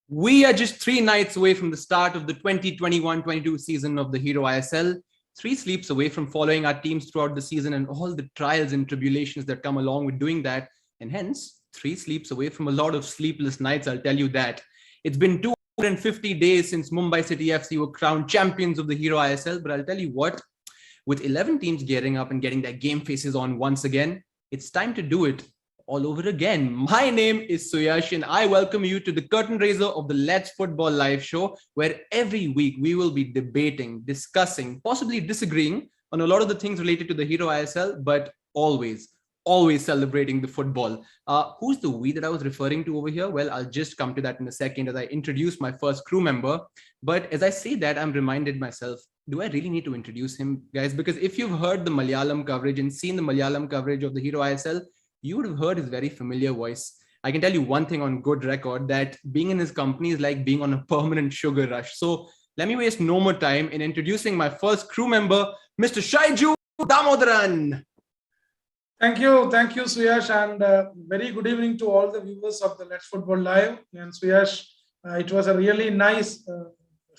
We are just 3 nights away from the start of the 2021-22 season of the Hero ISL. 3 sleeps away from following our teams throughout the season and all the trials and tribulations that come along with doing that. And hence, 3 sleeps away from a lot of sleepless nights, I'll tell you that. It's been 250 days since Mumbai City FC were crowned champions of the Hero ISL. But I'll tell you what, with 11 teams gearing up and getting their game faces on once again, it's time to do it all over again. My name is Suyash and I welcome you to the curtain raiser of the Let's Football Live show, where every week we will be debating, discussing, possibly disagreeing on a lot of the things related to the Hero ISL, but always celebrating the football. Who's the we that I was referring to over here? Well, I'll just come to that in a second as I introduce my first crew member. But as I say that, I'm reminded myself, do I really need to introduce him, guys? Because if you've heard the Malayalam coverage and seen the Malayalam coverage of the Hero ISL, you would have heard his very familiar voice. I can tell you one thing on good record, that being in his company is like being on a permanent sugar rush. So let me waste no more time in introducing my first crew member, Mr. Shaiju Damodaran. Thank you, Suyash, and very good evening to all the viewers of the Let's Football Live. And Suyash, it was a really nice,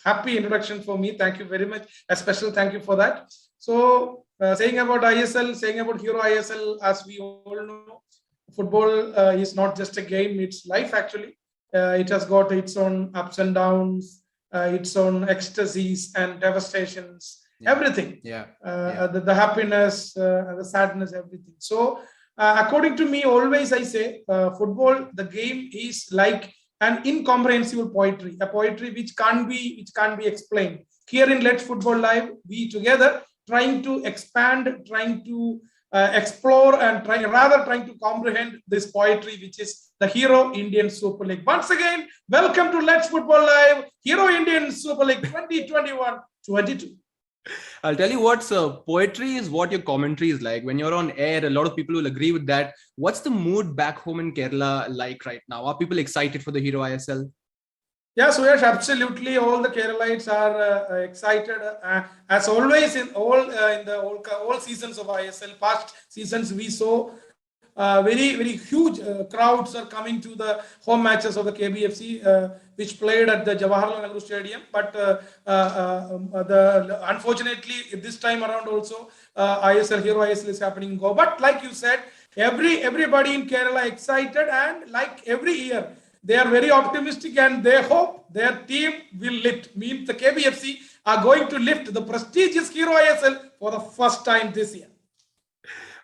happy introduction for me. Thank you very much. A special thank you for that. So, saying about ISL, saying about Hero ISL, as we all know, football is not just a game, it's life actually. It has got its own ups and downs, its own ecstasies and devastations, everything. The happiness, the sadness, everything. So, according to me, always I say, football, the game is like an incomprehensible poetry, a poetry which can't be explained. Here in Let's Football Live, we together trying to expand, trying to explore, and trying to comprehend this poetry, which is the Hero Indian Super League. Once again, welcome to Let's Football Live, Hero Indian Super League 2021-22. I'll tell you what, sir, poetry is what your commentary is like. When you're on air, a lot of people will agree with that. What's the mood back home in Kerala like right now? Are people excited for the Hero ISL? Yeah, so yes, absolutely. All the Keralites are excited, as always in all seasons of ISL. Past seasons, we saw very huge crowds are coming to the home matches of the KBFC, which played at the Jawaharlal Nehru Stadium. But unfortunately, this time around also, Hero ISL is happening in Goa. But like you said, everybody in Kerala excited, and like every year, they are very optimistic and they hope their team will lift. Means the KBFC are going to lift the prestigious Hero ISL for the first time this year.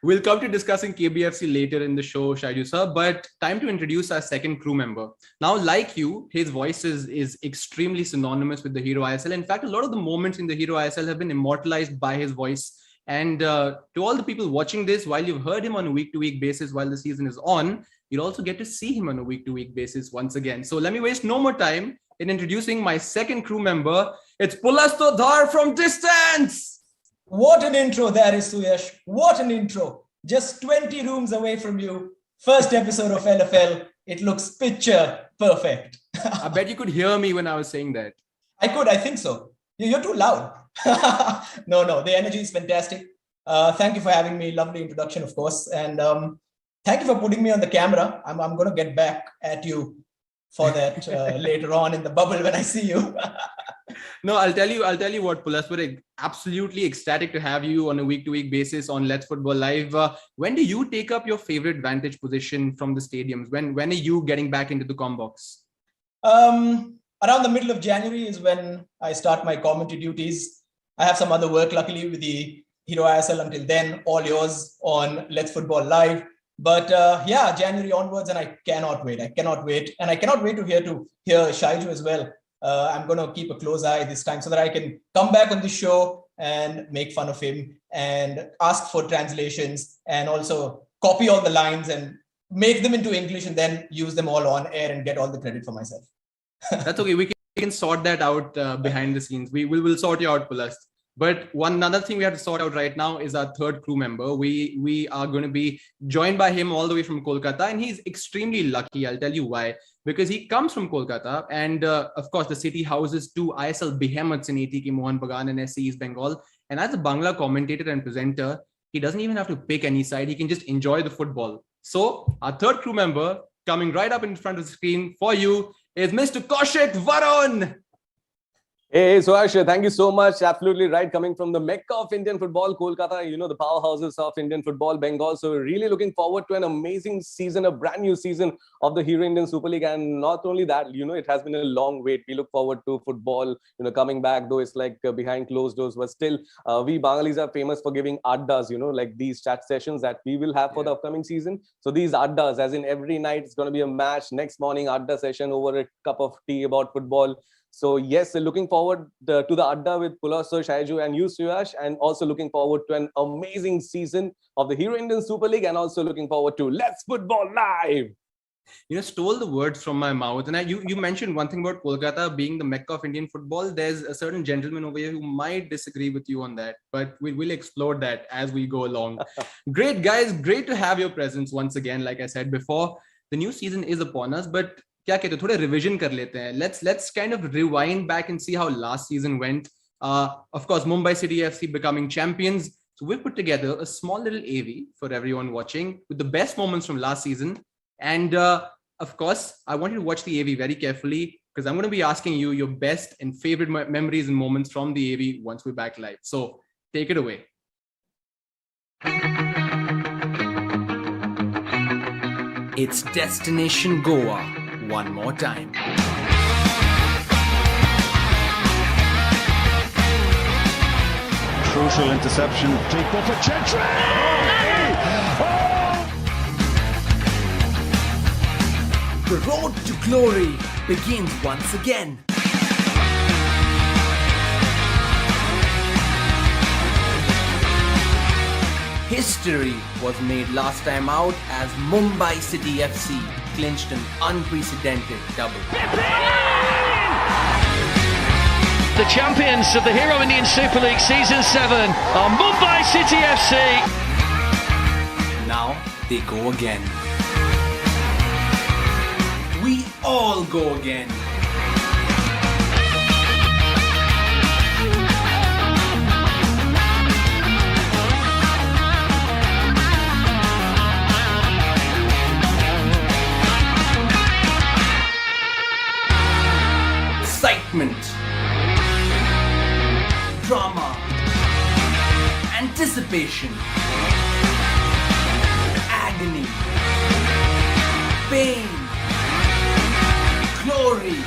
We'll come to discussing KBFC later in the show, Shaiju sir, but time to introduce our second crew member. Now, like you, his voice is extremely synonymous with the Hero ISL. In fact, a lot of the moments in the Hero ISL have been immortalized by his voice. And to all the people watching this, while you've heard him on a week-to-week basis while the season is on, you'll also get to see him on a week-to-week basis once again. So let me waste no more time in introducing my second crew member. It's Pulasta Dhar from distance. What an intro there is, Suyash. What an intro. Just 20 rooms away from you. First episode of LFL. It looks picture perfect. I bet you could hear me when I was saying that. I think so. You're too loud. No, the energy is fantastic. Thank you for having me. Lovely introduction, of course. And thank you for putting me on the camera. I'm going to get back at you for that later on in the bubble when I see you. No, I'll tell you what, Pulas, we're absolutely ecstatic to have you on a week-to-week basis on Let's Football Live. When do you take up your favorite vantage position from the stadiums? When are you getting back into the combox? Around the middle of January is when I start my commentary duties. I have some other work, luckily, with the Hero ISL. Until then, all yours on Let's Football Live. But yeah, January onwards, and I cannot wait. And I cannot wait to hear Shaiju as well. I'm going to keep a close eye this time so that I can come back on the show and make fun of him and ask for translations and also copy all the lines and make them into English and then use them all on air and get all the credit for myself. That's okay. We can sort that out behind the scenes. We will sort you out, Pulas. But another thing we have to sort out right now is our third crew member. We are going to be joined by him all the way from Kolkata, and he's extremely lucky. I'll tell you why. Because he comes from Kolkata, and of course, the city houses two ISL behemoths in ATK Mohan Bagan and SC East Bengal. And as a Bangla commentator and presenter, he doesn't even have to pick any side. He can just enjoy the football. So our third crew member coming right up in front of the screen for you is Mr. Kaushik Varun. Hey, Suyash, thank you so much. Absolutely right. Coming from the Mecca of Indian football, Kolkata, the powerhouses of Indian football, Bengal. So really looking forward to an amazing season, a brand new season of the Hero Indian Super League. And not only that, it has been a long wait. We look forward to football, coming back, though it's like behind closed doors. But still, we Bengalis are famous for giving addas, like these chat sessions that we will have for the upcoming season. So these addas, as in every night, it's going to be a match. Next morning, adda session over a cup of tea about football. So yes, looking forward to the Adda with Pulasta, Shaiju and you, Suyash, and also looking forward to an amazing season of the Hero Indian Super League, and also looking forward to Let's Football Live. Stole the words from my mouth. And you mentioned one thing about Kolkata being the Mecca of Indian football. There's a certain gentleman over here who might disagree with you on that, but we will explore that as we go along. Great, guys. Great to have your presence once again. Like I said before, the new season is upon us, but क्या कहते हैं थोड़े revision कर लेते हैं. Let's kind of rewind back and see how last season went. Of course, Mumbai City FC becoming champions. So we've put together a small little AV for everyone watching with the best moments from last season. And of course, I want you to watch the AV very carefully because I'm going to be asking you your best and favorite memories and moments from the AV once we're back live. So take it away. It's Destination Goa. One more time. Crucial interception. Deep ball for Chetri! Oh! The road to glory begins once again. History was made last time out as Mumbai City FC clinched an unprecedented double. The champions of the Hero Indian Super League Season 7 are Mumbai City FC. Now they go again. We all go again. Excitement, drama, anticipation, agony, pain, glory,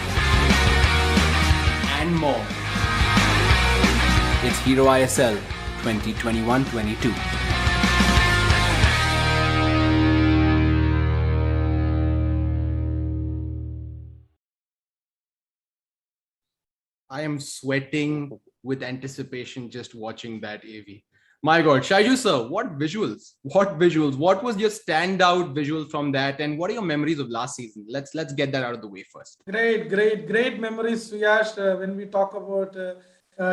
and more. It's Hero ISL 2021-22. I am sweating with anticipation just watching that AV. My God, Shaiju sir, what visuals? What visuals? What was your standout visual from that? And what are your memories of last season? Let's get that out of the way first. Great memories, Suyash. When we talk about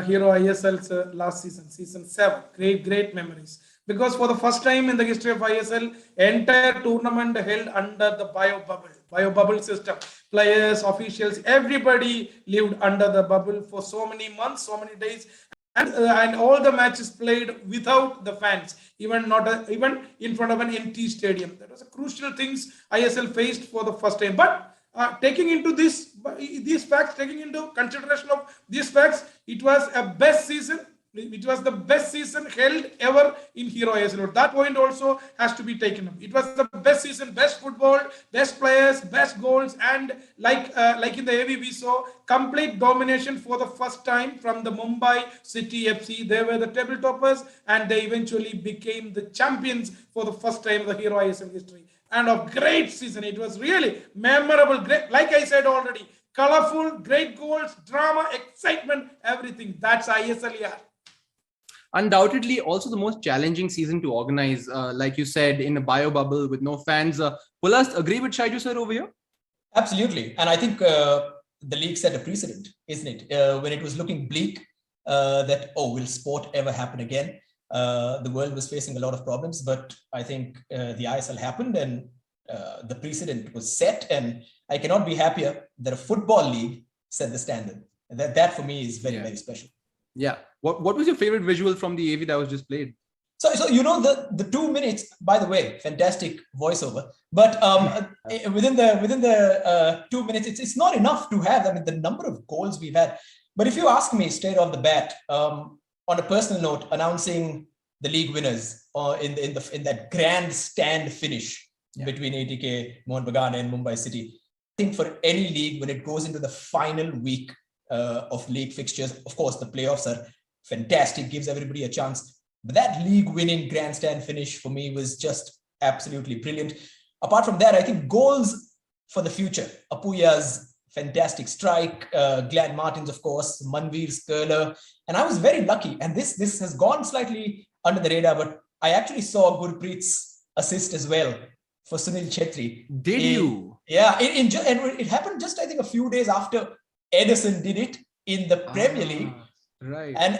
Hero ISL's last season, season 7, great memories. Because for the first time in the history of ISL, entire tournament held under the bio bubble system. Players, officials, everybody lived under the bubble for so many months, so many days, and all the matches played without the fans, even in front of an empty stadium. That was a crucial things ISL faced for the first time. But taking into these facts, taking into consideration of these facts, it was a best season. It was the best season held ever in Hero ISL. That point also has to be taken up. It was the best season, best football, best players, best goals, and like in the AV we saw complete domination for the first time from the Mumbai City FC. They were the table toppers, and they eventually became the champions for the first time in the Hero ISL history. And a great season. It was really memorable. Great, like I said already, colorful, great goals, drama, excitement, everything. That's ISL. Yeah. Undoubtedly also the most challenging season to organize, like you said, in a bio bubble with no fans. Pulast, agree with Shaiju sir over here? Absolutely. And I think the league set a precedent, isn't it? When it was looking bleak, that, will sport ever happen again? The world was facing a lot of problems, but I think the ISL happened and the precedent was set. And I cannot be happier that a football league set the standard. That for me is very, very special. Yeah. What was your favorite visual from the AV that was just played? So the 2 minutes, by the way, fantastic voiceover. But within the 2 minutes, it's not enough to have. I mean, the number of goals we've had. But if you ask me straight off the bat, on a personal note, announcing the league winners in that grandstand finish between ATK, Mohun Bagan, and Mumbai City, I think for any league, when it goes into the final week of league fixtures, of course, the playoffs are fantastic, gives everybody a chance. But that league-winning grandstand finish for me was just absolutely brilliant. Apart from that, I think goals for the future. Apuya's fantastic strike, Glenn Martin's, of course, Manveer's curler. And I was very lucky. And this has gone slightly under the radar, but I actually saw Gurpreet's assist as well for Sunil Chetri. Did you? Yeah, and it happened just, I think, a few days after Edison did it in the Premier League. Right. And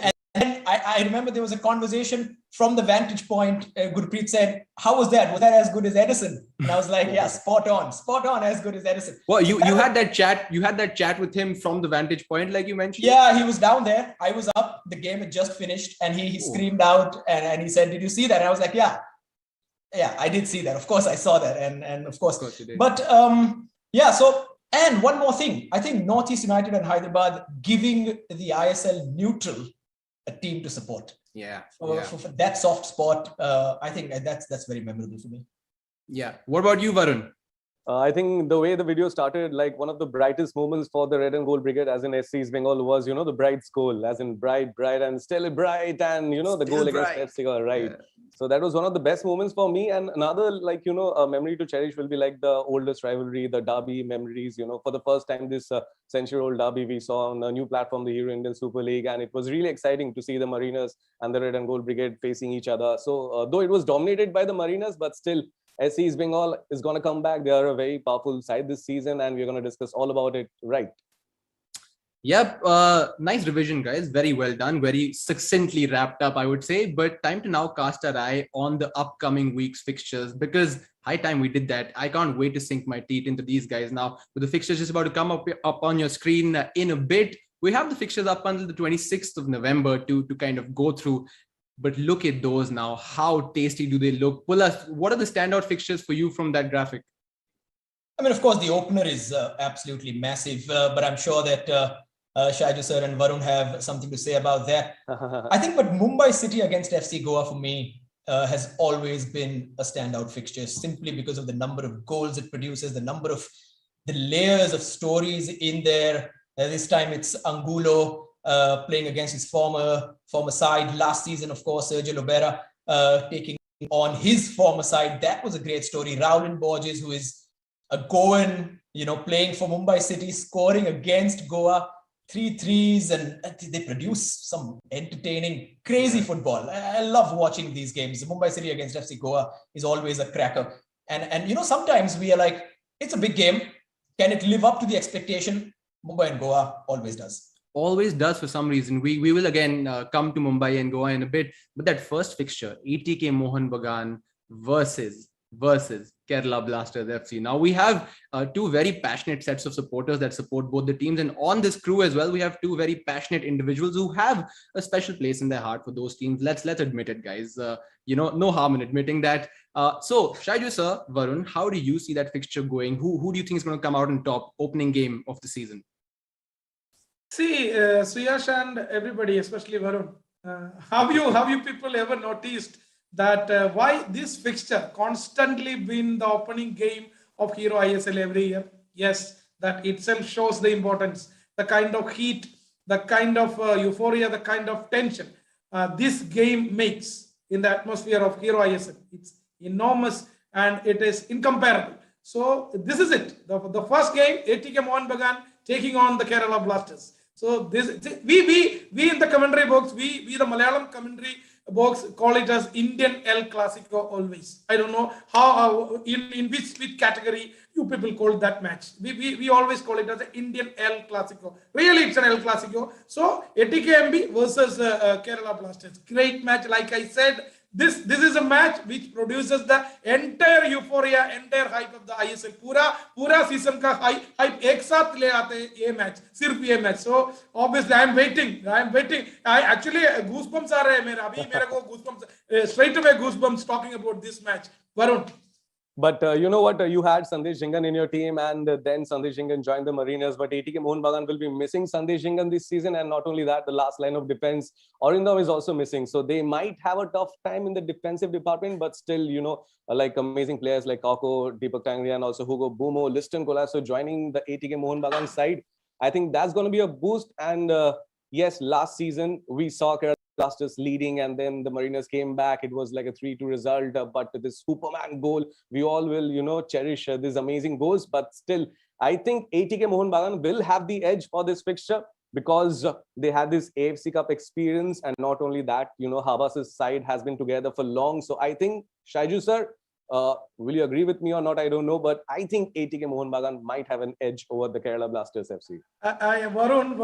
I remember there was a conversation from the vantage point. Gurpreet said, "How was that? Was that as good as Edison?" And I was like, "Yeah, spot on, as good as Edison." Well, you had that chat. You had that chat with him from the vantage point, like you mentioned. Yeah, he was down there. I was up. The game had just finished, and he screamed out and he said, "Did you see that?" And I was like, "Yeah, I did see that. Of course, I saw that, and of course you did. But yeah. So, and one more thing, I think Northeast United and Hyderabad giving the ISL neutral a team to support. For that soft spot, I think that's very memorable for me. Yeah. What about you, Varun? I think the way the video started, like one of the brightest moments for the Red and Gold Brigade, as in SC East Bengal, was, the bride's goal, as in bright, and still bright, and, the goal against FC, right? Yeah. So that was one of the best moments for me. And another, a memory to cherish will be like the oldest rivalry, the derby memories, for the first time this century-old derby we saw on a new platform, the Hero Indian Super League. And it was really exciting to see the Mariners and the Red and Gold Brigade facing each other. So though it was dominated by the Mariners, but still, SC East Bengal is going to come back. They are a very powerful side this season, and we're going to discuss all about it right. Yep. Nice revision, guys. Very well done. Very succinctly wrapped up, I would say. But time to now cast our eye on the upcoming week's fixtures, because high time we did that. I can't wait to sink my teeth into these guys now. With the fixtures just about to come up on your screen in a bit. We have the fixtures up until the 26th of November to kind of go through. But look at those now. How tasty do they look? Pulasta, what are the standout fixtures for you from that graphic? I mean, of course, the opener is absolutely massive, but I'm sure that Shaiju sir and Varun have something to say about that. I think, but Mumbai City against FC Goa for me has always been a standout fixture, simply because of the number of goals it produces, the number of the layers of stories in there. This time it's Angulo playing against his former side. Last season, of course, Sergio Lobera taking on his former side. That was a great story. Raul Borges, who is a Goan, playing for Mumbai City, scoring against Goa. 3 threes, and they produce some entertaining, crazy football. I love watching these games. Mumbai City against FC Goa is always a cracker. And sometimes we are like, it's a big game. Can it live up to the expectation? Mumbai and Goa always does. Always does for some reason. We will again come to Mumbai and Goa in a bit. But that first fixture, ATK Mohun Bagan versus Kerala Blasters FC. Now we have two very passionate sets of supporters that support both the teams, and on this crew as well, we have two very passionate individuals who have a special place in their heart for those teams. Let's admit it, guys. No harm in admitting that. So Shaiju sir, Varun, how do you see that fixture going? Who do you think is going to come out on top opening game of the season? See, Suyash and everybody, especially Varun, have you people ever noticed that why this fixture constantly been the opening game of Hero ISL every year? Yes, that itself shows the importance, the kind of heat, the kind of euphoria, the kind of tension this game makes in the atmosphere of Hero ISL. It's enormous and it is incomparable. So this is it. The first game, ATK Mohun Bagan taking on the Kerala Blasters. So we in the commentary box, we the Malayalam commentary box call it as Indian El Clasico always. I don't know how in which category you people call that match. We always call it as an Indian El Clasico. Really, it's an El Clasico. So ATKMB versus Kerala Blasters. Great match. Like I said, this is a match which produces the entire euphoria, entire hype of the ISL. पूरा season का hype एक साथ ले आते हैं ये match, सिर्फ ये match. So obviously I am waiting. I actually goosebumps आ रहे हैं मेरे अभी मेरे को goosebumps straight away goosebumps talking about this match. Varun. But you know what? You had Sandesh Jhingan in your team, and then Sandesh Jhingan joined the Mariners. But ATK Mohun Bagan will be missing Sandesh Jhingan this season. And not only that, the last line of defense, Arindam is also missing. So they might have a tough time in the defensive department, but still, you know, like amazing players like Kako, Deepak Tangri, and also Hugo Bumo, Liston Colasso joining the ATK Mohun Bagan side. I think that's going to be a boost. And yes, last season we saw Kerala Blasters leading, and then the Mariners came back. It was like a 3-2 result, but this Superman goal, we all will, you know, cherish these amazing goals. But still, I think ATK Mohun Bagan will have the edge for this fixture because they had this AFC Cup experience, and not only that, you know, Habas's side has been together for long. So I think, Shaiju sir, will you agree with me or not? I don't know, but I think ATK Mohun Bagan might have an edge over the Kerala Blasters FC. Varun,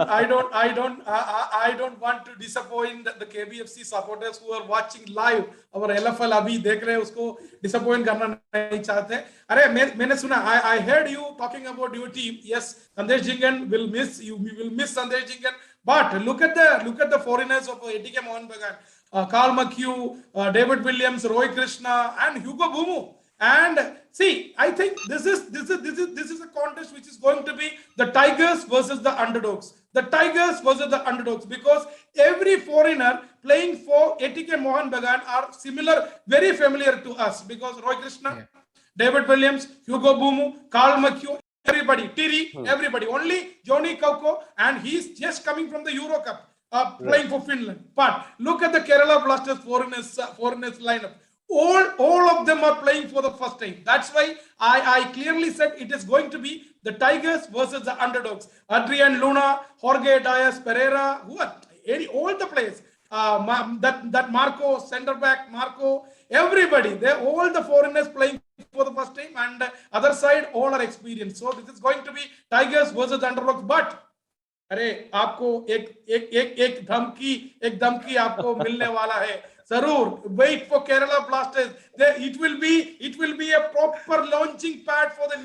I don't want to disappoint the KBFC supporters who are watching live. our LFL अभी देख रहे हैं उसको disappoint करना नहीं चाहते. अरे मैंने सुना, I heard you talking about your team. Yes, Sandesh Jhingan will miss you. We will miss Sandesh Jhingan. But look at the foreigners of ATK Mohun Bagan. Carl McHugh, David Williams, Roy Krishna, and Hugo Bumu. And see, I think this is a contest which is going to be the Tigers versus the underdogs. The Tigers versus the underdogs, because every foreigner playing for ATK Mohun Bagan are similar, very familiar to us. Because Roy Krishna, David Williams, Hugo Bumu, Carl McHugh, everybody, Tiri, everybody. Only Johnny Kauko, and he's just coming from the Euro Cup. Playing for Finland. But look at the Kerala Blasters foreigners lineup. All of them are playing for the first time. That's why I clearly said it is going to be the Tigers versus the underdogs. Adrian Luna, Jorge Diaz Pereira, all the players. That Marco, centre back Marco, everybody. They're all the foreigners playing for the first time, and other side all are experienced. So this is going to be Tigers versus the underdogs. But अरे आपको एक धमकी आपको मिलने वाला है जरूर. Wait for Kerala Blasters. It will be a proper launching pad for the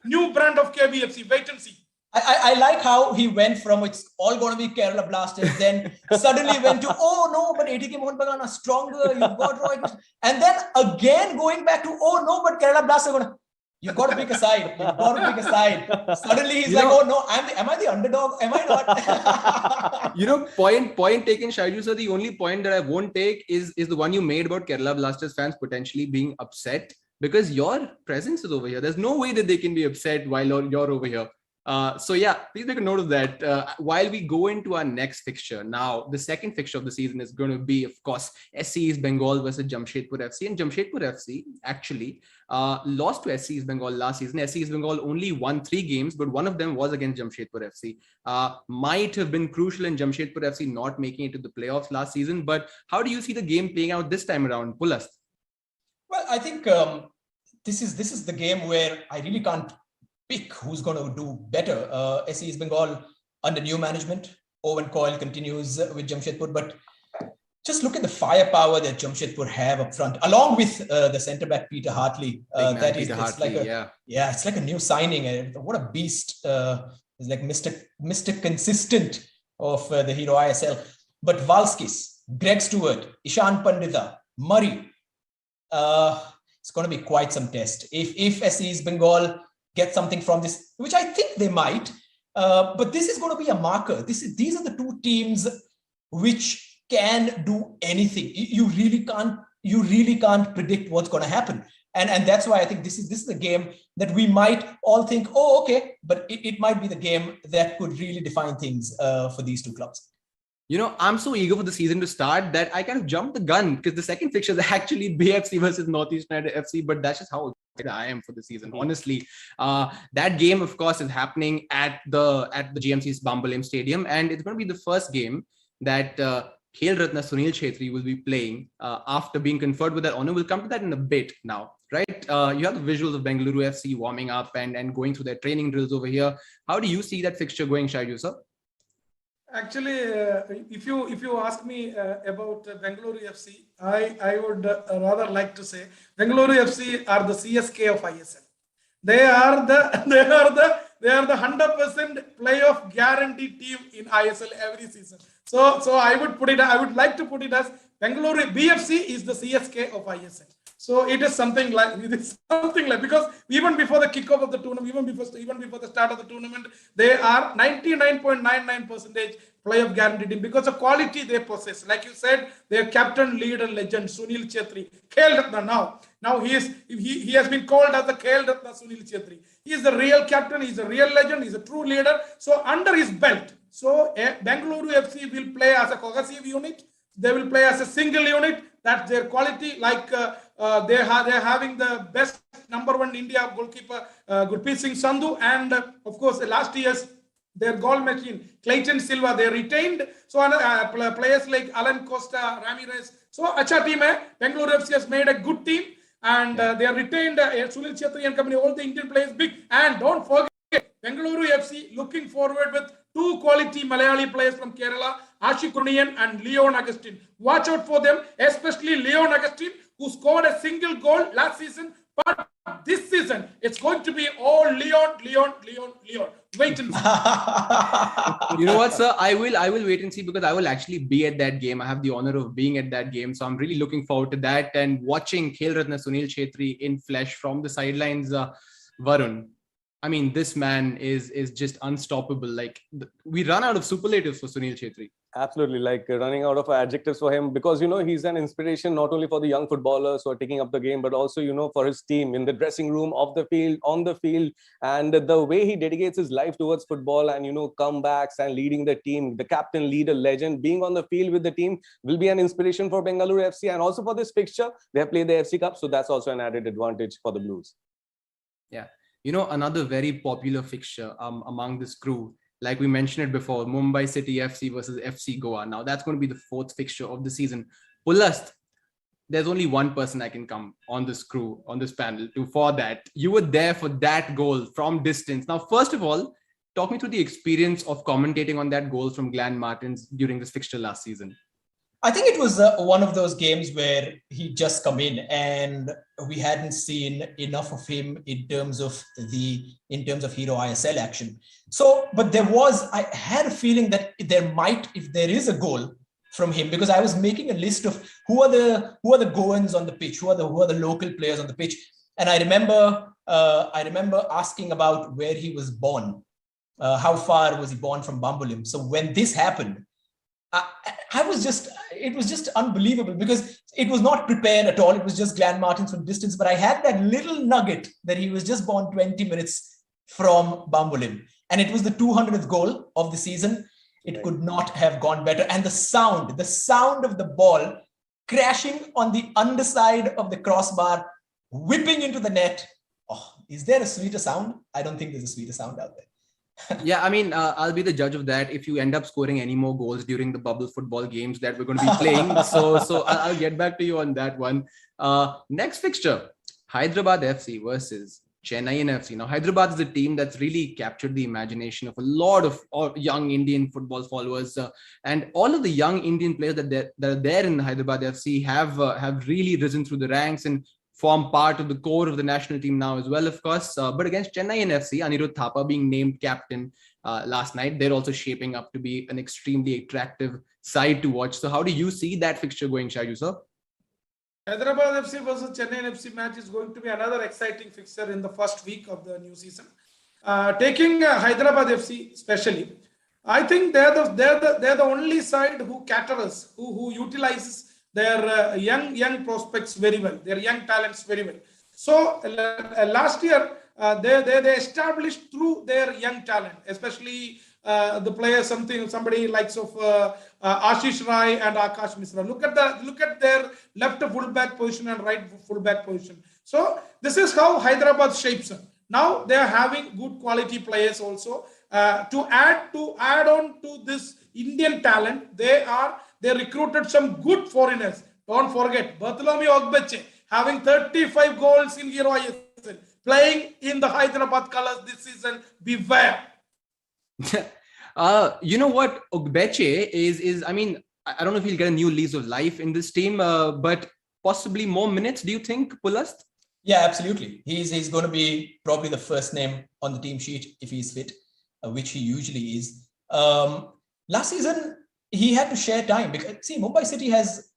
new brand of KBFC. Wait and see. I like how he went from it's all going to be Kerala Blasters, then suddenly went to, oh no, but ATK Mohun Bagan are stronger, you've got Roy, and then again going back to, oh no, but Kerala Blasters are going to, you've got to pick a side. You've got to pick a side. Suddenly he's like, oh no, am I the underdog? Am I not? You know, point taken, Shaiju sir. The only point that I won't take is the one you made about Kerala Blasters fans potentially being upset because your presence is over here. There's no way that they can be upset while you're over here. So yeah, please make a note of that. While we go into our next fixture, now the second fixture of the season is going to be, of course, SC East Bengal versus Jamshedpur FC. And Jamshedpur FC actually lost to SC East Bengal last season. SC East Bengal only won 3 games, but one of them was against Jamshedpur FC. Might have been crucial in Jamshedpur FC not making it to the playoffs last season. But how do you see the game playing out this time around, Pulasta? Well, I think this is the game where I really can't pick who's going to do better. SC East Bengal under new management. Owen Coyle continues with Jamshedpur, but just look at the firepower that Jamshedpur have up front, along with the centre back Peter Hartley. It's like a new signing. What a beast! He's like Mr. Consistent of the Hero ISL. But Valskis, Greg Stewart, Ishan Pandita, Murray. It's going to be quite some test. If SC East Bengal get something from this, which I think they might, but this is going to be a marker. These are the two teams which can do anything. You really can't predict what's going to happen, and that's why I think this is the game that we might all think, oh, okay, but it might be the game that could really define things for these two clubs. You know, I'm so eager for the season to start that I kind of jumped the gun because the second fixture is actually BFC versus Northeast United FC, but that's just how I am for the season. Honestly, that game, of course, is happening at the GMC's Bambalem Stadium, and it's going to be the first game that Khel Ratna Sunil Chhetri will be playing after being conferred with that honor. We'll come to that in a bit now, right? You have the visuals of Bengaluru FC warming up and going through their training drills over here. How do you see that fixture going, Shaiju sir? Actually, if you ask me about Bengaluru FC, I would rather like to say Bengaluru FC are the CSK of ISL. They are the they are the 100% playoff guarantee team in ISL every season. So I would like to put it as Bengaluru BFC is the CSK of ISL. So it is something like because even before the kickoff of the tournament, even before the start of the tournament, they are 99.99% playoff guaranteed team because of quality they possess. Like you said, their captain, leader, legend Sunil Chhetri, Khel Ratna now. Now he has been called as the Khel Ratna Sunil Chhetri. He is the real captain. He is a real legend. He is a true leader. So under his belt, Bengaluru FC will play as a cohesive unit. They will play as a single unit. That's their quality. Like they're having the best number one India goalkeeper, Gurpreet Singh Sandhu, and of course last year's their goal machine, Clayton Silva, they retained. So players like Alan Costa, Ramirez. So acha team hai. Bengaluru FC has made a good team, and they have retained Sunil Chhetri and company. All the Indian players big, and don't forget Bengaluru FC looking forward with two quality Malayali players from Kerala, Ashik Kurniyan and Leon Agustin. Watch out for them, especially Leon Agustin, who scored a single goal last season. But this season, it's going to be all Leon. Wait and see. You know what, sir? I will wait and see because I will actually be at that game. I have the honor of being at that game. So I'm really looking forward to that and watching Khel Ratna Sunil Chhetri in flesh from the sidelines. Varun, I mean, this man is just unstoppable. Like we run out of superlatives for Sunil Chhetri. Absolutely, like running out of adjectives for him because, he's an inspiration not only for the young footballers who are taking up the game, but also, for his team in the dressing room, off the field, on the field, and the way he dedicates his life towards football and, comebacks and leading the team, the captain, leader, legend, being on the field with the team will be an inspiration for Bengaluru FC. And also for this fixture, they have played the FC Cup. So that's also an added advantage for the Blues. Yeah. Another very popular fixture among this crew, like we mentioned it before, Mumbai City FC versus FC Goa. Now that's going to be the fourth fixture of the season. Pulast, there's only one person I can come on this crew, on this panel for that. You were there for that goal from distance. Now, first of all, talk me through the experience of commentating on that goal from Glenn Martins during this fixture last season. I think it was one of those games where he just come in and we hadn't seen enough of him in terms of Hero ISL action. So, but I had a feeling that there might, if there is a goal from him, because I was making a list of who are the Goans on the pitch, who are the local players on the pitch, and I remember asking about where he was born, how far was he born from Bambolim. So when this happened, it was just unbelievable because it was not prepared at all. It was just Glenn Martins from distance, but I had that little nugget that he was just born 20 minutes from Bambolim. And it was the 200th goal of the season. It could not have gone better. And the sound of the ball crashing on the underside of the crossbar, whipping into the net. Oh, is there a sweeter sound? I don't think there's a sweeter sound out there. Yeah, I mean, I'll be the judge of that if you end up scoring any more goals during the bubble football games that we're going to be playing. So I'll get back to you on that one. Next fixture, Hyderabad FC versus Chennai FC. Now, Hyderabad is a team that's really captured the imagination of a lot of young Indian football followers. And all of the young Indian players that are there in Hyderabad FC have really risen through the ranks and form part of the core of the national team now as well, of course. But against Chennai FC, Anirudh Thapa being named captain last night, they're also shaping up to be an extremely attractive side to watch. So how do you see that fixture going, Shaiju, sir? Hyderabad FC versus Chennai FC match is going to be another exciting fixture in the first week of the new season. Taking Hyderabad FC especially, I think they're the only side who caters, who utilizes their young prospects very well, their young talents very well. So last year, they established through their young talent, especially the players, somebody likes of Ashish Rai and Akash Misra. Look at their left fullback position and right fullback position. So this is how Hyderabad shapes up. Now they are having good quality players also. To add on to this Indian talent, they recruited some good foreigners. Don't forget, Bartholomew Ogbeche having 35 goals in Hero ISL, playing in the Hyderabad colors this season. Beware. You know what? Ogbeche is. I mean, I don't know if he'll get a new lease of life in this team, but possibly more minutes. Do you think, Pulast? Yeah, absolutely. He's going to be probably the first name on the team sheet if he's fit, which he usually is. Last season, he had to share time because see, Mumbai City has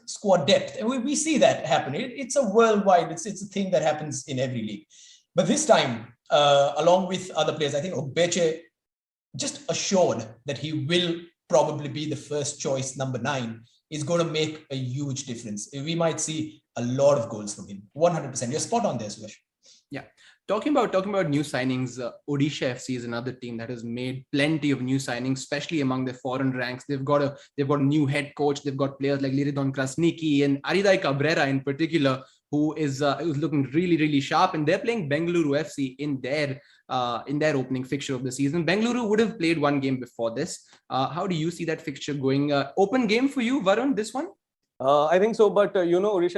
squad depth, and we see that happen. It's a worldwide. It's a thing that happens in every league. But this time, along with other players, I think Ogbeche just assured that he will probably be the first choice number 9 is going to make a huge difference. We might see a lot of goals from him. 100%. You're spot on there, Suyash. Yeah. Talking about new signings, Odisha FC is another team that has made plenty of new signings, especially among their foreign ranks. They've got a new head coach. They've got players like Liridon Krasniki and Aridai Cabrera in particular, who is looking really, really sharp. And they're playing Bengaluru FC in their opening fixture of the season. Bengaluru would have played one game before this. How do you see that fixture going? Open game for you, Varun, this one? I think so, but Odisha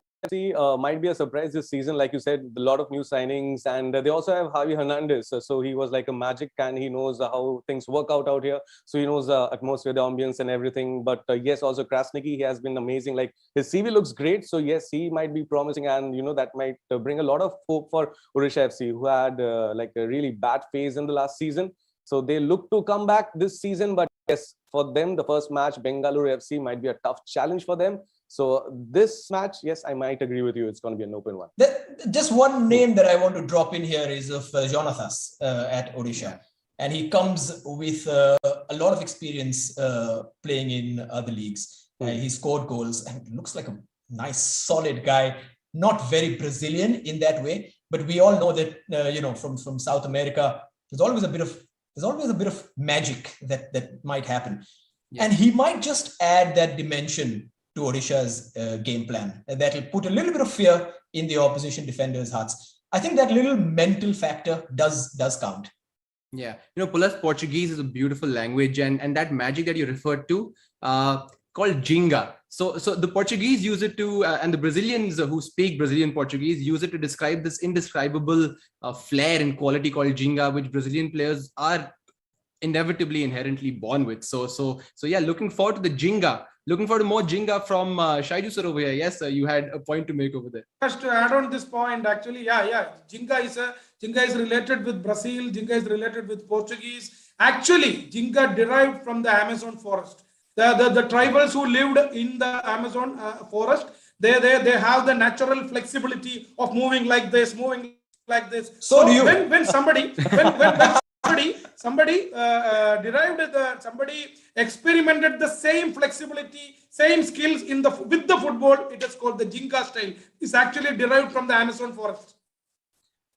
might be a surprise this season. Like you said, a lot of new signings, and they also have Javi Hernandez. So he was like a magic can. He knows how things work out here. So he knows the atmosphere, the ambience and everything. But yes, also Krasniki, he has been amazing. Like his CV looks great. So yes, he might be promising, and that might bring a lot of hope for Odisha FC, who had like a really bad phase in the last season. So they look to come back this season. But yes, for them, the first match, Bengaluru FC, might be a tough challenge for them. So this match, yes, I might agree with you. It's going to be an open one. Just one name that I want to drop in here is of Jonathas at Odisha. And he comes with a lot of experience playing in other leagues. He scored goals and looks like a nice, solid guy. Not very Brazilian in that way, but we all know that, from South America, there's always a bit of magic that might happen. Yeah. And he might just add that dimension to Odisha's game plan. That'll put a little bit of fear in the opposition defenders' hearts. I think that little mental factor does count. Yeah, Pulast, Portuguese is a beautiful language, and that magic that you referred to, called Jinga. So the Portuguese use it to, and the Brazilians who speak Brazilian Portuguese use it to describe this indescribable flair and quality called Jinga, which Brazilian players are inevitably inherently born with. So yeah, looking forward to the Jinga. Looking forward to more Jinga from Shaiju sir over here. Yes, you had a point to make over there. Just to add on this point, actually, Jinga is related with Brazil. Jinga is related with Portuguese. Actually, Jinga derived from the Amazon forest. The tribals who lived in the Amazon forest, they have the natural flexibility of moving like this. So do you. When somebody somebody experimented the same flexibility, same skills with the football, it is called the Jinka style. It's actually derived from the Amazon forest.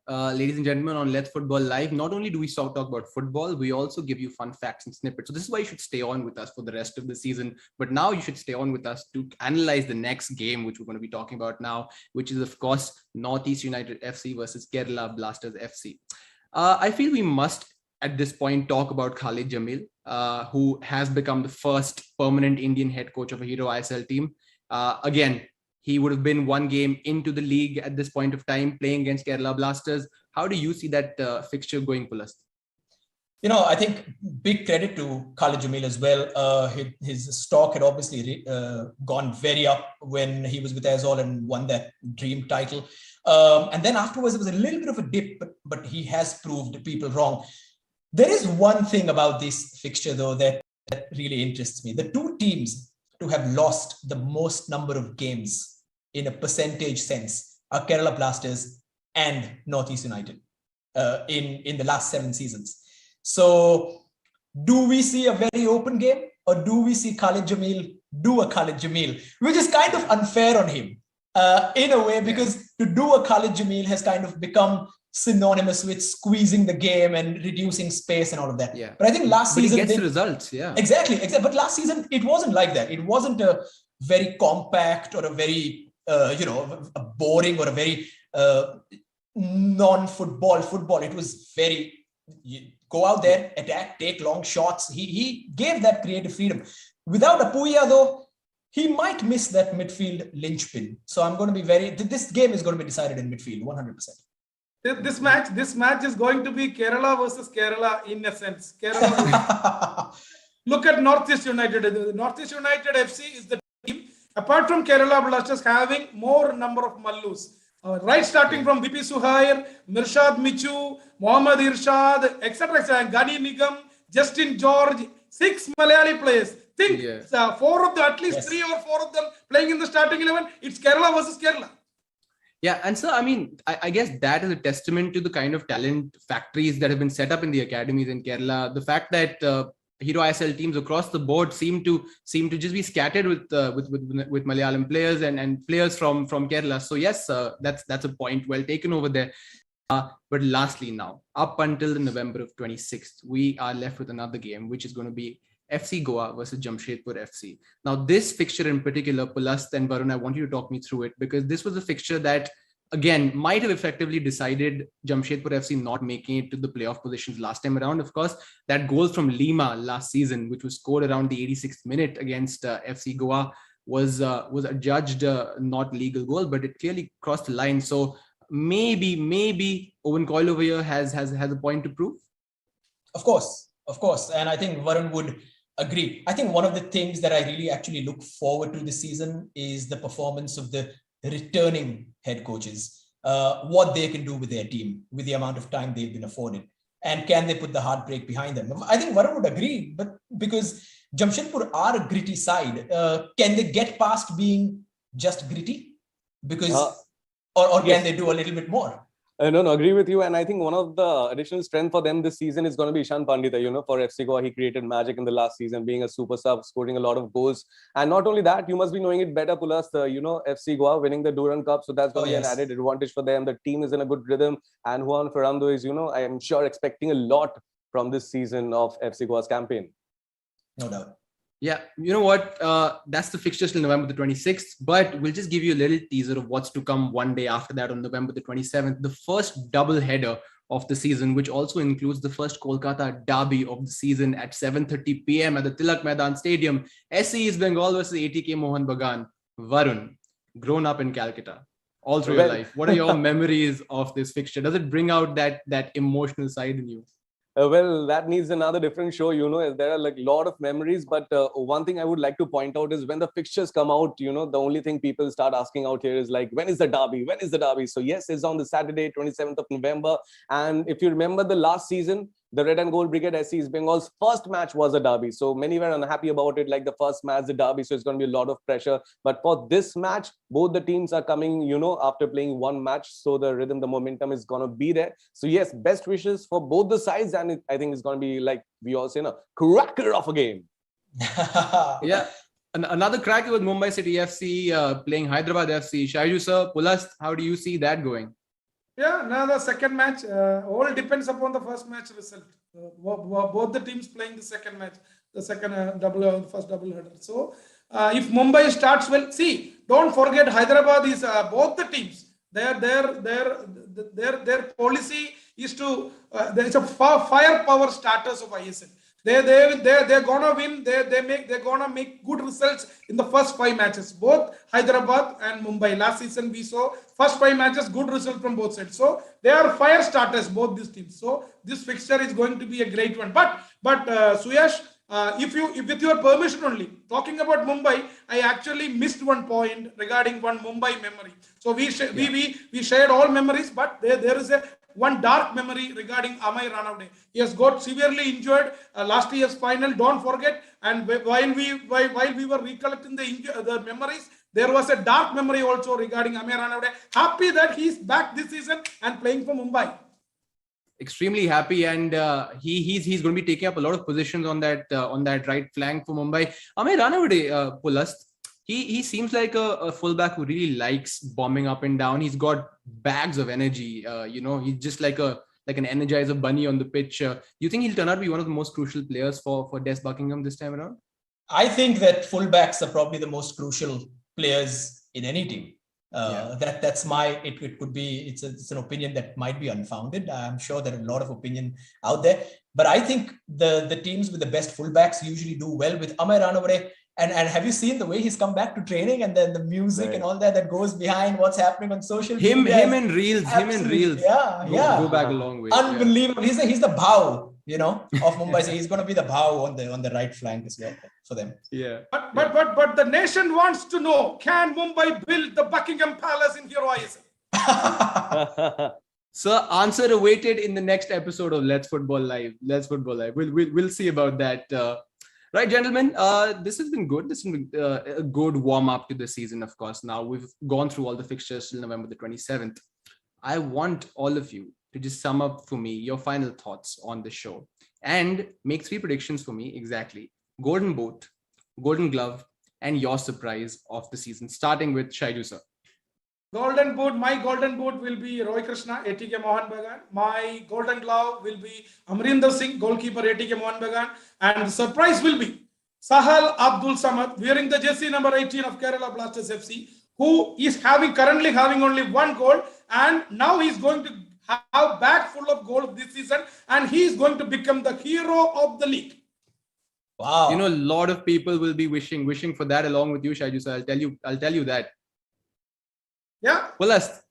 Ladies and gentlemen, on Let's Football Live, not only do we talk about football, we also give you fun facts and snippets. So this is why you should stay on with us for the rest of the season. But now you should stay on with us to analyze the next game, which we're going to be talking about now, which is, of course, Northeast United FC versus Kerala Blasters FC. I feel we must, at this point, talk about Khalid Jamil, who has become the first permanent Indian head coach of a Hero ISL team. Again, he would have been one game into the league at this point of time, playing against Kerala Blasters. How do you see that fixture going, Pulast? I think big credit to Khalid Jamil as well. His stock had obviously gone very up when he was with Aizawl and won that dream title. And then afterwards, it was a little bit of a dip, but he has proved people wrong. There is one thing about this fixture, though, that really interests me. The two teams to have lost the most number of games in a percentage sense are Kerala Blasters and Northeast United in the last 7 seasons. So do we see a very open game, or do we see Khalid Jamil do a Khalid Jamil, which is kind of unfair on him in a way, because to do a Khalid Jamil has kind of become synonymous with squeezing the game and reducing space and all of that. Yeah. But I think last season... he gets the results, yeah. Exactly. But last season, it wasn't like that. It wasn't a very compact or a very, a boring or a very non-football football. It was very... go out there, attack, take long shots. He gave that creative freedom. Without Apuya, though, he might miss that midfield linchpin. So I'm going to be this game is going to be decided in midfield, 100%. This match is going to be Kerala versus Kerala in a sense. Kerala. Look at Northeast United. Northeast United FC is the team. Apart from Kerala Blasters having more number of Mallus. Right, starting from BP Suhair, Mirshad Michu, Mohammad Irshad, etc. Gani Nigam, Justin George, 6 Malayali players. Think four of them, at least 3 or 4 of them playing in the starting 11. It's Kerala versus Kerala. Yeah, and so I mean, I guess that is a testament to the kind of talent factories that have been set up in the academies in Kerala. The fact that Hero ISL teams across the board seem to just be scattered with Malayalam players and players from Kerala. So yes, that's a point well taken over there. But lastly, now up until the November of 26th, we are left with another game, which is going to be FC Goa versus Jamshedpur FC. Now, this fixture in particular, Pulasta and Varun, I want you to talk me through it, because this was a fixture that, again, might have effectively decided Jamshedpur FC not making it to the playoff positions last time around. Of course, that goal from Lima last season, which was scored around the 86th minute against FC Goa, was adjudged not legal goal, but it clearly crossed the line. So maybe Owen Coyle over here has a point to prove. Of course. And I think Varun would agree. I think one of the things that I really actually look forward to this season is the performance of the returning head coaches, what they can do with their team, with the amount of time they've been afforded. And can they put the heartbreak behind them? I think Varun would agree, but because Jamshedpur are a gritty side, can they get past being just gritty? Because, or can they do a little bit more? No, agree with you. And I think one of the additional strength for them this season is going to be Ishan Pandita. For FC Goa, he created magic in the last season, being a super sub, scoring a lot of goals. And not only that, you must be knowing it better, Pulas, FC Goa winning the Durand Cup. So that's going to be an added advantage for them. The team is in a good rhythm. And Juan Ferrando is, I am sure, expecting a lot from this season of FC Goa's campaign. No doubt. Yeah, you know what? That's the fixtures till November the 26th, but we'll just give you a little teaser of what's to come one day after that on November the 27th, the first double header of the season, which also includes the first Kolkata derby of the season at 7:30 p.m. at the Tilak Maidan Stadium. SC East Bengal versus ATK Mohan Bagan. Varun, grown up in Calcutta all through your life, what are your memories of this fixture? Does it bring out that emotional side in you? Well, that needs another different show, there are like a lot of memories, but one thing I would like to point out is when the fixtures come out, the only thing people start asking out here is like, when is the derby? When is the derby? So yes, it's on the Saturday, 27th of November. And if you remember the last season, the Red and Gold Brigade SC East Bengal's first match was a derby. So many were unhappy about it, like the first match, the derby. So it's going to be a lot of pressure. But for this match, both the teams are coming, after playing one match. So the rhythm, the momentum is going to be there. So yes, best wishes for both the sides. And I think it's going to be, like we all say, a cracker of a game. Yeah. Another cracker with Mumbai City FC playing Hyderabad FC. Shaiju sir, Pulast, how do you see that going? Yeah, now the second match, all depends upon the first match result. Both the teams playing the second match, the second first double header. So if Mumbai starts well, see, don't forget Hyderabad is both the teams. Their policy is to there is a firepower starters of ISL. They're gonna win. They're gonna make good results in the first 5 matches. Both Hyderabad and Mumbai. Last season we saw first 5 matches, good result from both sides. So they are fire starters, both these teams. So this fixture is going to be a great one. But Suyash, if with your permission only, talking about Mumbai, I actually missed one point regarding one Mumbai memory. So we shared all memories, but there is one dark memory regarding Amay Ranavade. He has got severely injured last year's final. Don't forget. And while we were recollecting the memories, there was a dark memory also regarding Amay Ranavade. Happy that he's back this season and playing for Mumbai. Extremely happy, and he's going to be taking up a lot of positions on that right flank for Mumbai. Amay Ranavade, Pulast, he seems like a fullback who really likes bombing up and down. He's got bags of energy. He's just like an energizer bunny on the pitch. Do you think he'll turn out to be one of the most crucial players for Des Buckingham this time around? I think that fullbacks are probably the most crucial players in any team. That's it could be, it's an opinion that might be unfounded. I'm sure there are a lot of opinion out there, But I think the teams with the best fullbacks usually do well with Amay Ranavare. And have you seen the way he's come back to training, and then the music and all that goes behind what's happening on social media? Him and reels. Go back a long way. Unbelievable. Yeah. He's the bow, of Mumbai. So he's going to be the bow on the right flank as well for them. Yeah. But the nation wants to know: can Mumbai build the Buckingham Palace in Hero ISL? Sir, answer awaited in the next episode of Let's Football Live. We'll see about that. Right, gentlemen, this has been good. This has been a good warm-up to the season, of course. Now, we've gone through all the fixtures till November the 27th. I want all of you to just sum up for me your final thoughts on the show and make 3 predictions for me exactly. Golden Boot, Golden Glove, and your surprise of the season, starting with Shaiju, sir. Golden Boot, my Golden Boot will be Roy Krishna, ATK Mohan Bagan. My Golden Glove will be Amrinder Singh, goalkeeper, ATK Mohan Bagan. And the surprise will be Sahal Abdul Samad, wearing the jersey number 18 of Kerala Blasters FC, who is currently having only 1 goal. And now he's going to have bag full of goals this season. And he is going to become the hero of the league. Wow. A lot of people will be wishing for that along with you, Shaiju. So I'll tell you that. Yeah. Pulasta.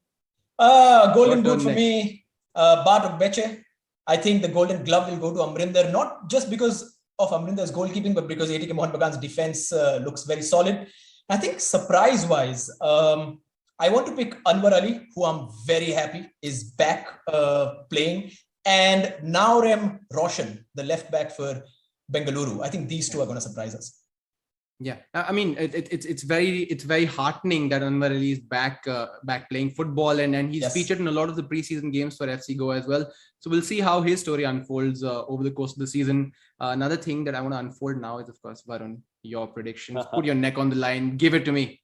Golden Boot for me, Bartok Beche. I think the Golden Glove will go to Amrinder, not just because of Amrinder's goalkeeping, but because ATK Mohan Bagan's defense looks very solid. I think surprise-wise, I want to pick Anwar Ali, who I'm very happy is back playing, and Naurem Roshan, the left back for Bengaluru. I think these 2 are going to surprise us. Yeah, I mean it's very heartening that Anwar Ali is back playing football, and he's featured in a lot of the preseason games for FC Goa as well. So we'll see how his story unfolds over the course of the season. Another thing that I want to unfold now is, of course, Varun, your predictions. Put your neck on the line. Give it to me.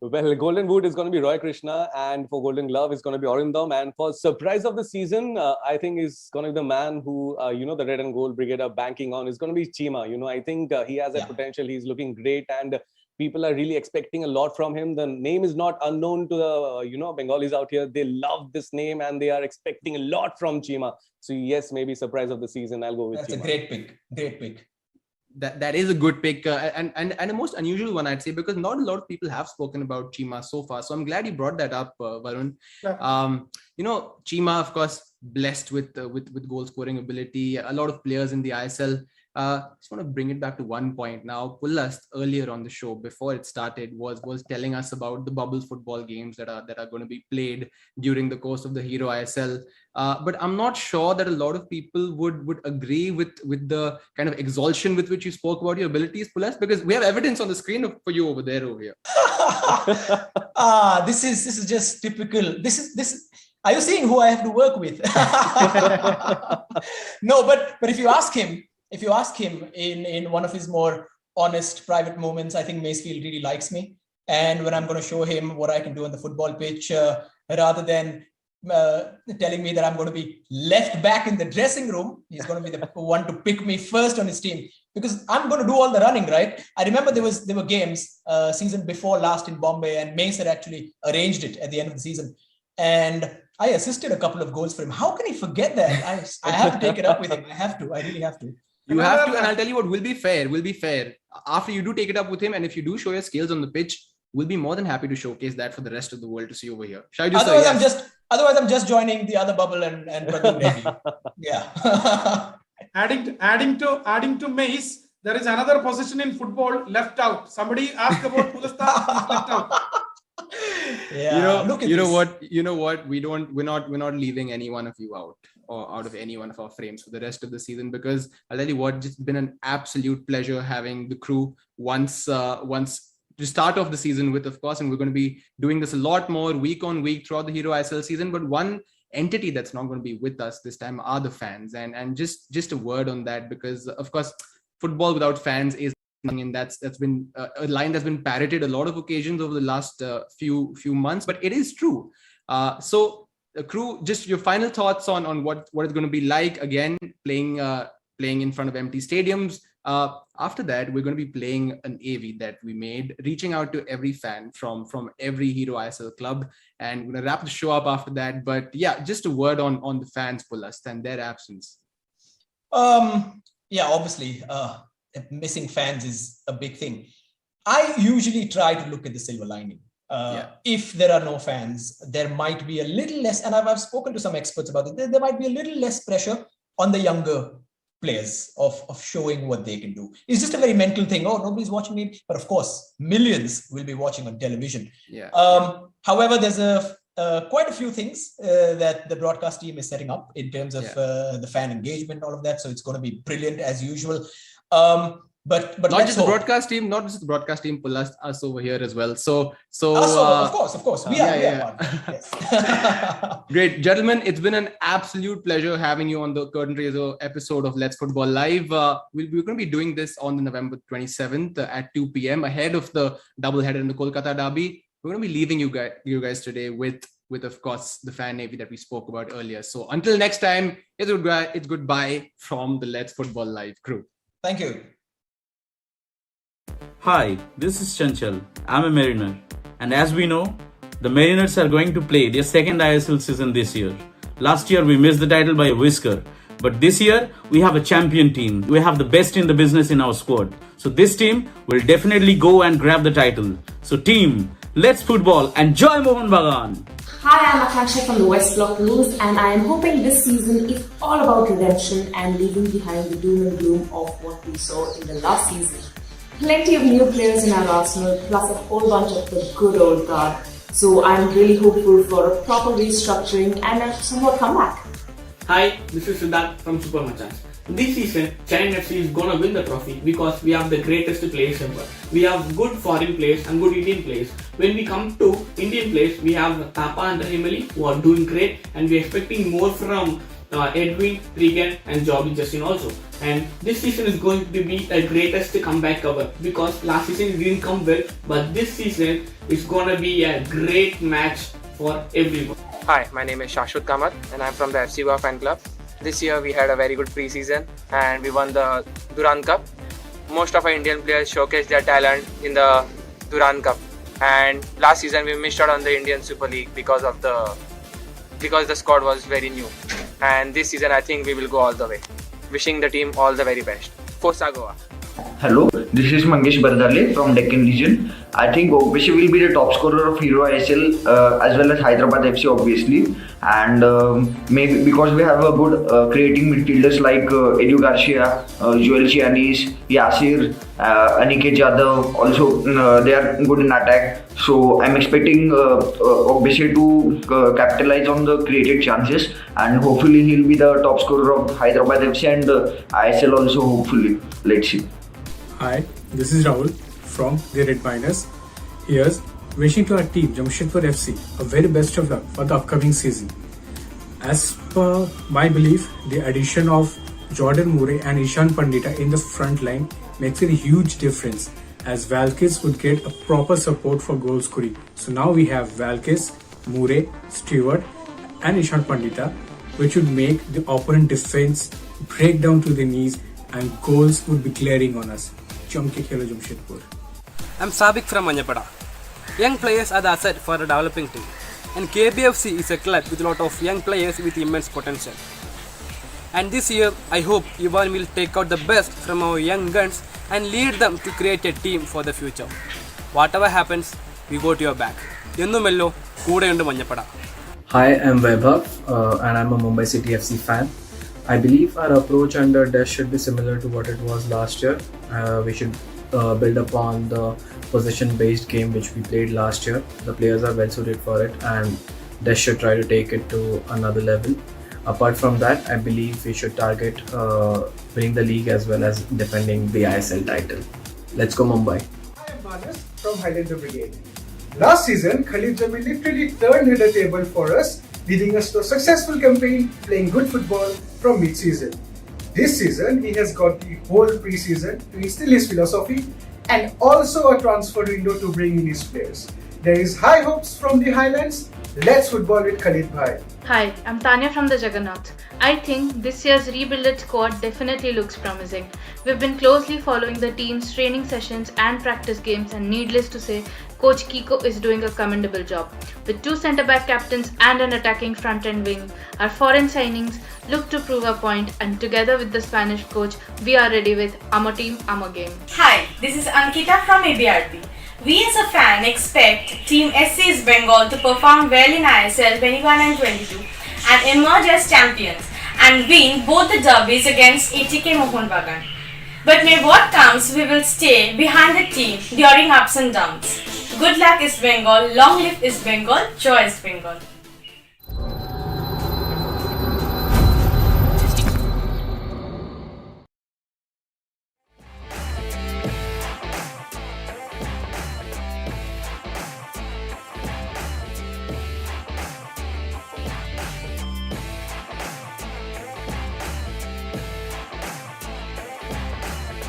Well, Golden Boot is going to be Roy Krishna, and for Golden Glove is going to be Arindam. And for surprise of the season, I think is going to be the man who, the Red and Gold Brigade are banking on. Is going to be Chima. I think he has that potential. He's looking great, and people are really expecting a lot from him. The name is not unknown to the, Bengalis out here. They love this name, and they are expecting a lot from Chima. So yes, maybe surprise of the season. I'll go with Chima. That's a great pick. Great pick. That is a good pick and a most unusual one, I'd say, because not a lot of people have spoken about Chima so far. So I'm glad you brought that up, Varun. Yeah. Chima, of course, blessed with goal scoring ability. A lot of players in the ISL. Just want to bring it back to one point now. Pulast earlier on the show before it started was telling us about the bubble football games that are going to be played during the course of the Hero ISL. But I'm not sure that a lot of people would agree with the kind of exaltation with which you spoke about your abilities, Pulast, because we have evidence on the screen for you over here. This is just typical. This is. Are you seeing who I have to work with? No, but if you ask him in one of his more honest private moments, I think Macefield really likes me. And when I'm going to show him what I can do on the football pitch, rather than telling me that I'm going to be left back in the dressing room, he's going to be the one to pick me first on his team, because I'm going to do all the running, right? I remember there were games season before last in Bombay, and Mace had actually arranged it at the end of the season. And I assisted a couple of goals for him. How can he forget that? I have to take it up with him. I really have to. You have to, and I'll tell you what, will be fair. After you do take it up with him, and if you do show your skills on the pitch, we'll be more than happy to showcase that for the rest of the world to see over here. Otherwise, I'm just joining the other bubble and maybe. Yeah. Adding to Mace, there is another position in football left out. Somebody asked about Pulasta, he's left out. Yeah. You know what? We're not leaving any one of you out, or out of any one of our frames for the rest of the season, because I'll tell you what, just been an absolute pleasure having the crew once to start off the season with, of course, and we're going to be doing this a lot more week on week throughout the Hero ISL season. But one entity that's not going to be with us this time are the fans, and just a word on that, because of course football without fans is nothing, and that's been a line that's been parroted a lot of occasions over the last few months, but it is true. So crew, just your final thoughts on what it's going to be like again playing in front of empty stadiums. After that, we're going to be playing an AV that we made, reaching out to every fan from every Hero ISL club, and we're going to wrap the show up after that. But yeah, just a word on the fans, Pulast, and their absence. Yeah, obviously, missing fans is a big thing. I usually try to look at the silver lining. If there are no fans, there might be a little less, and I've spoken to some experts about it, there might be a little less pressure on the younger players of showing what they can do. It's just a very mental thing. Oh, nobody's watching me. But of course, millions will be watching on television. However, there's quite a few things that the broadcast team is setting up in terms of the fan engagement, all of that. So it's going to be brilliant as usual. But not just the broadcast team, Pulasta us over here as well. So of course, we are part. Yes. Great, gentlemen. It's been an absolute pleasure having you on the Curtain Raiser episode of Let's Football Live. We're going to be doing this on the November 27th at 2 p.m. ahead of the doubleheader in the Kolkata derby. We're going to be leaving you guys today with of course the fan navy that we spoke about earlier. So until next time, it's goodbye from the Let's Football Live crew. Thank you. Hi, this is Chanchal. I'm a Mariner. And as we know, the Mariners are going to play their second ISL season this year. Last year we missed the title by a whisker. But this year, we have a champion team. We have the best in the business in our squad. So this team will definitely go and grab the title. So team, let's football and joy Mohan Bagan. Hi, I'm Akansha from the West Block News, and I am hoping this season is all about redemption and leaving behind the doom and gloom of what we saw in the last season. Plenty of new players in our arsenal, plus a whole bunch of the good old guard. So I'm really hopeful for a proper restructuring and a somewhat comeback. Hi, this is Siddharth from Super Machans. This season, Chennai FC is gonna win the trophy because we have the greatest players ever. We have good foreign players and good Indian players. When we come to Indian players, we have Tapa and Rahim Ali who are doing great, and we're expecting more from Edwin, Regan and Jobby Justin also. And this season is going to be the greatest comeback ever because last season it didn't come well, but this season is gonna be a great match for everyone. Hi, my name is Shaiju Damodaran and I'm from the FC Goa fan club. This year we had a very good pre-season and we won the Duran Cup. Most of our Indian players showcased their talent in the Duran Cup, and last season we missed out on the Indian Super League because the squad was very new. And this season I think we will go all the way. Wishing the team all the very best. Forza Goa. Hello, this is Mangesh Bardale from Deccan region. I think Obeshi will be the top scorer of Hero ISL as well as Hyderabad FC obviously, and maybe because we have a good creating midfielders like Edu Garcia, Joel Chianis, Yasir, Aniket Jadhav, also they are good in attack. So I'm expecting Obeshi to capitalize on the created chances, and hopefully he'll be the top scorer of Hyderabad FC and ISL also hopefully. Let's see. Hi, this is Rahul from the Red Miners. Here's wishing to our team Jamshedpur FC a very best of luck for the upcoming season. As per my belief, the addition of Jordan Murray and Ishan Pandita in the front line makes it a huge difference, as Valkis would get a proper support for goal scoring. So now we have Valkis, Murray, Stewart and Ishan Pandita, which would make the opponent defense break down to the knees and goals would be glaring on us. Chumke khelo Jamshedpur. I'm Sabik from Manjapada. Young players are the asset for a developing team, and KBFC is a club with a lot of young players with immense potential. And this year, I hope Ivan will take out the best from our young guns and lead them to create a team for the future. Whatever happens, we go to your back. Yennumello, Koodaundu Manjapada. Hi, I'm Vaibhav and I'm a Mumbai City FC fan. I believe our approach under Desh should be similar to what it was last year. We should build upon the possession-based game which we played last year. The players are well suited for it, and Desh should try to take it to another level. Apart from that, I believe we should target winning the league as well as defending the ISL title. Let's go Mumbai. I am Manas from Highlander Brigade. Last season, Khalid Jamil literally turned the table for us, leading us to a successful campaign playing good football from mid-season. This season, he has got the whole pre-season to instill his philosophy and also a transfer window to bring in his players. There is high hopes from the Highlands Let's Football with Khalid Bhai. Hi, I'm Tanya from the Jagannath. I think this year's rebuilt squad definitely looks promising. We've been closely following the team's training sessions and practice games, and needless to say, Coach Kiko is doing a commendable job. With 2 centre-back captains and an attacking front-end wing, our foreign signings look to prove a point, and together with the Spanish coach, we are ready with Amo Team, Amo Game. Hi, this is Ankita from ABRP. We as a fan expect Team SC East Bengal to perform well in ISL 21 and 22 and emerge as champions and win both the derbies against ATK Mohun Bagan. But may what comes, we will stay behind the team during ups and downs. Good luck East Bengal, long live East Bengal, joy East Bengal.